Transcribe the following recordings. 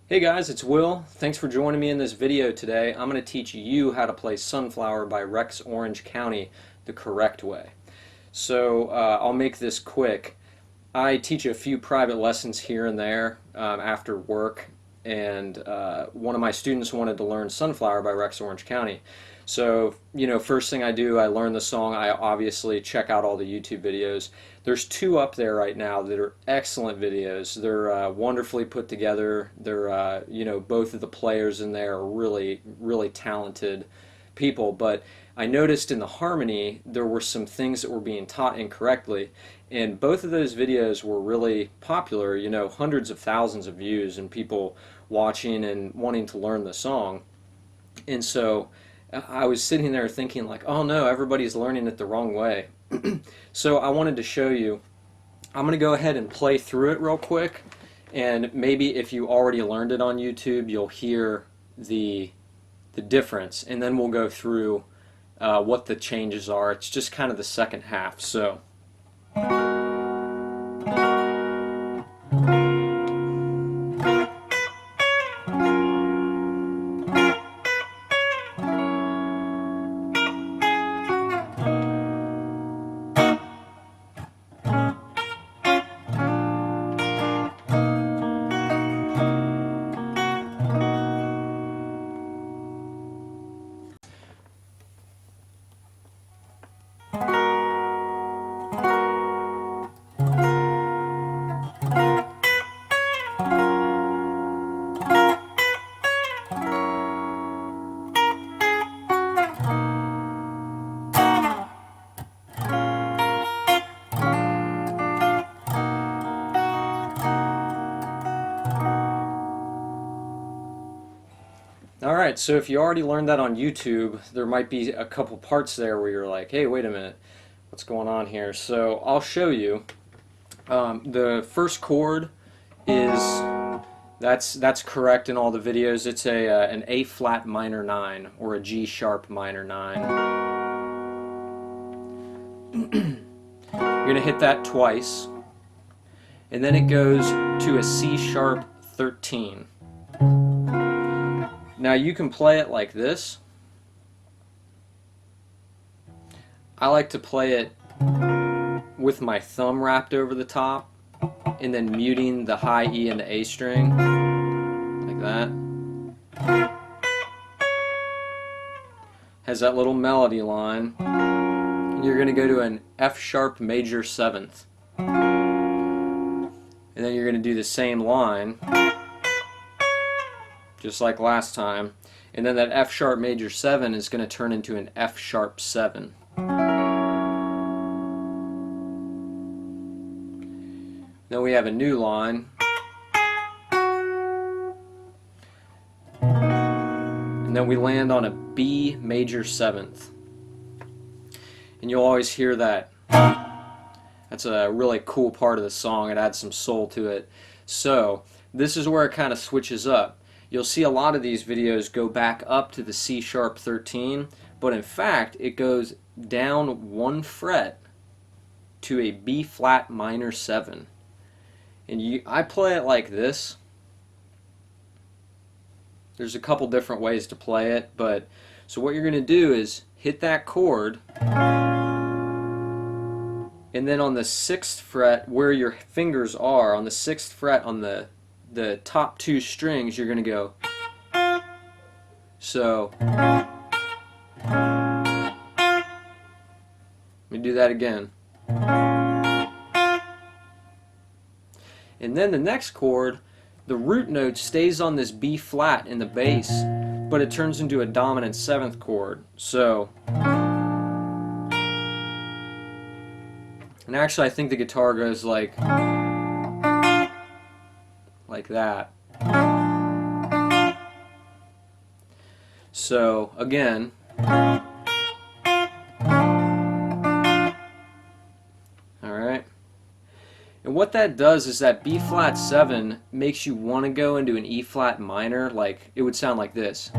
Hey guys, it's Will. Thanks for joining me in this video today. I'm going to teach you how to play Sunflower by Rex Orange County the correct way. I'll make this quick. I teach a few private lessons here and there after work, and one of my students wanted to learn Sunflower by Rex Orange County. First thing I do, I learn the song. I obviously check out all the YouTube videos. There's two up there right now that are excellent videos. They're wonderfully put together. Both of the players in there are really, really talented people. But I noticed in the harmony, there were some things that were being taught incorrectly. And both of those videos were really popular, hundreds of thousands of views and people watching and wanting to learn the song. And so I was sitting there thinking like, oh no, everybody's learning it the wrong way. So I wanted to show you. I'm going to go ahead and play through it real quick, and maybe if you already learned it on YouTube, you'll hear the difference, and then we'll go through what the changes are. It's just kind of the second half. So. Alright, so if you already learned that on YouTube, there might be a couple parts there where you're like, hey, wait a minute, what's going on here? So I'll show you. The first chord is, that's correct in all the videos. It's an A flat minor 9 or a G sharp minor 9. You're going to hit that twice, and then it goes to a C sharp 13. Now you can play it like this. I like to play it with my thumb wrapped over the top and then muting the high E and the A string like that. Has that little melody line. You're going to go to an F sharp major 7th. And then you're going to do the same line just like last time, and then that F sharp major 7 is going to turn into an F sharp 7. Then we have a new line, and then we land on a B major 7th, and you'll always hear that. That's a really cool part of the song. It adds some soul to it. So this is where it kind of switches up. You'll see a lot of these videos go back up to the C sharp 13, but in fact it goes down 1 fret to a B flat minor 7. And I play it like this. There's a couple different ways to play it, but so what you're going to do is hit that chord, and then on the 6th fret where your fingers are, on the 6th fret on the top 2 strings, you're going to go. So let me do that again. And then the next chord, the root note stays on this B flat in the bass, but it turns into a dominant 7th chord. So, and actually I think the guitar goes like that. So again, alright, and what that does is that B flat 7 makes you want to go into an E flat minor, like it would sound like this.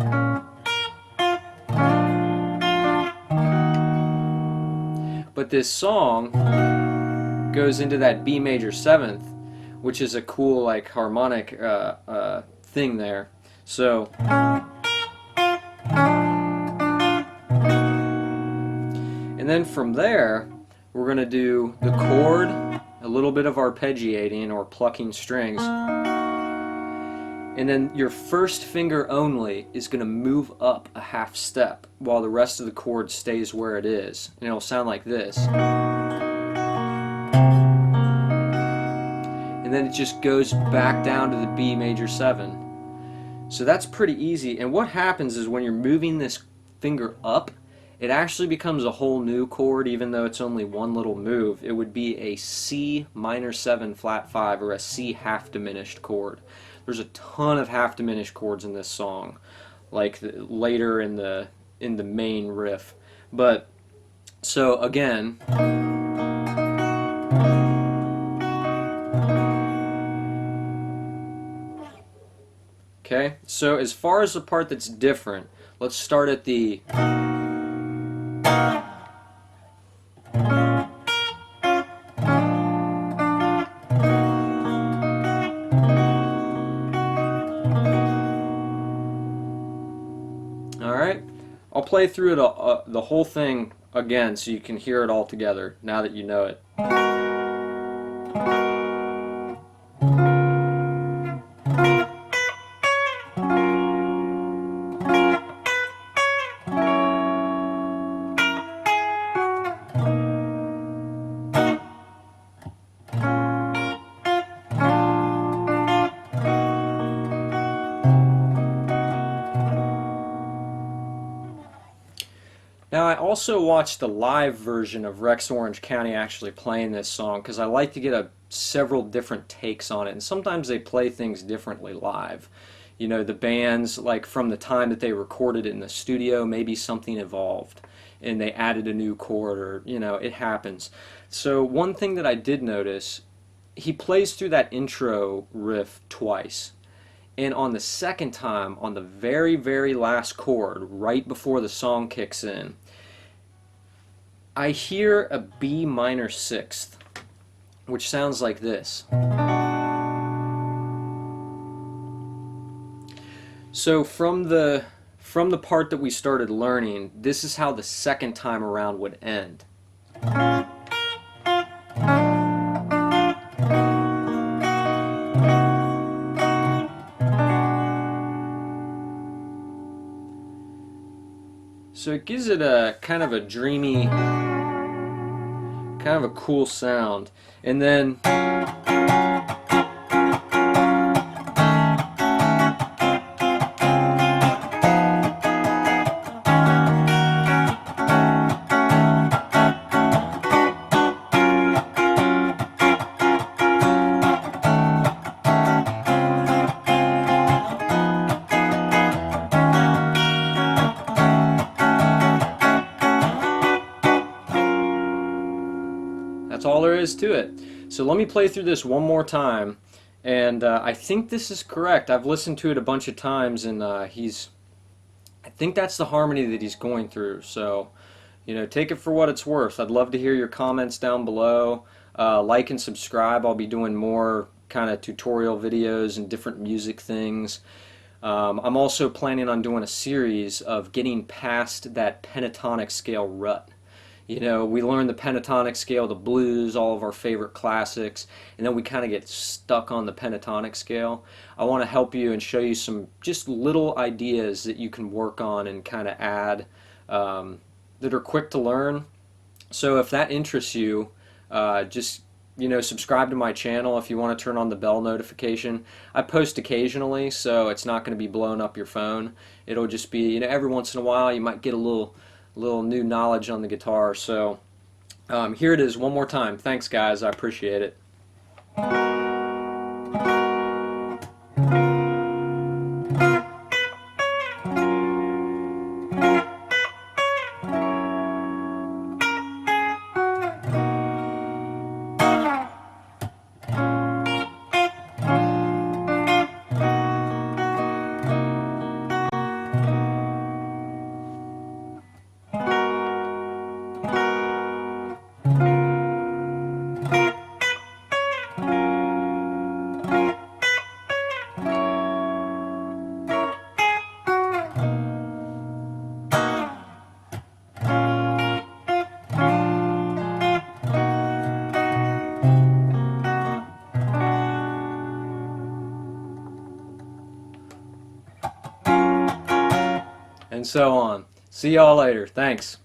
But this song goes into that B major 7th, which is a cool like harmonic thing there. So and then from there, we're going to do the chord, a little bit of arpeggiating or plucking strings, and then your first finger only is going to move up a half step while the rest of the chord stays where it is. And it'll sound like this. And then it just goes back down to the B major 7. So that's pretty easy. And what happens is when you're moving this finger up, it actually becomes a whole new chord, even though it's only one little move. It would be a C minor 7 flat 5 or a C half diminished chord. There's a ton of half diminished chords in this song, like later in the main riff. But so again, okay, so as far as the part that's different, let's start at the Alright, I'll play through it the whole thing again so you can hear it all together now that you know it. Now I also watched the live version of Rex Orange County actually playing this song because I like to get several different takes on it, and sometimes they play things differently live. You know, the bands, like from the time that they recorded it in the studio, maybe something evolved and they added a new chord, or, you know, it happens. So one thing that I did notice, he plays through that intro riff twice. And on the second time, on the very, very last chord, right before the song kicks in, I hear a B minor 6th, which sounds like this. So from the part that we started learning, this is how the second time around would end. So it gives it a kind of a dreamy, kind of a cool sound. And then that's all there is to it. So let me play through this one more time, and I think this is correct. I've listened to it a bunch of times, and I think that's the harmony that he's going through. So, you know, take it for what it's worth. I'd love to hear your comments down below. Like and subscribe. I'll be doing more kind of tutorial videos and different music things. I'm also planning on doing a series of getting past that pentatonic scale rut. You know, we learn the pentatonic scale, the blues, all of our favorite classics, and then we kind of get stuck on the pentatonic scale. I want to help you and show you some just little ideas that you can work on and kind of add that are quick to learn. So if that interests you, just, you know, subscribe to my channel if you want to turn on the bell notification. I post occasionally, so it's not going to be blowing up your phone. It'll just be, you know, every once in a while you might get a little new knowledge on the guitar. So here it is one more time. Thanks guys, I appreciate it. and so on. See y'all later. Thanks.